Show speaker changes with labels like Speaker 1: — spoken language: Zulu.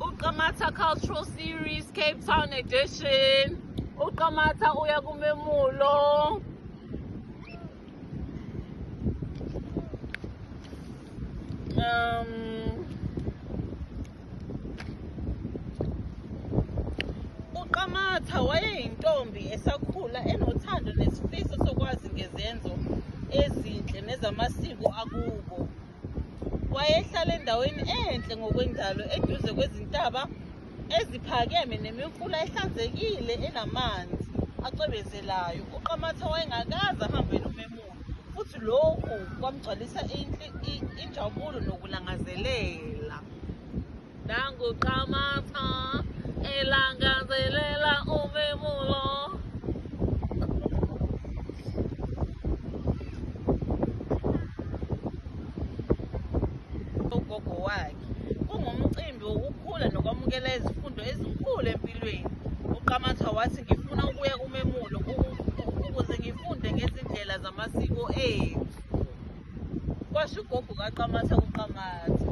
Speaker 1: uQamatha Cultural Series Cape Town Edition. uQamatha uya kumemulo. uQamatha wayeyintombi esakhula enothando nesifiso sokwazi ngezenzo ezinhle nezamasiko akubo. Wayehlala endaweni enhle ngokwendalo eduze kwezintaba eziphakeme nemifula ehlanzekile enamanzi acwebezelayo. uQamatha wayengakaze ahambe nomemulo, futhi lokhu kwamgcwalisa injabulo nokulangazelela. Nangu uQamatha elangazelela umemulo. ugogo wakhe kungumcimbi wokukhula nokwamukela izifundo ezinkulu empilweni. uQamatha wathi, ngifuna ukuya kumemulo ukuze ngifunde ngezindlela zamasiko ethu. Kwasho ugogo kaQamatha kuQamatha.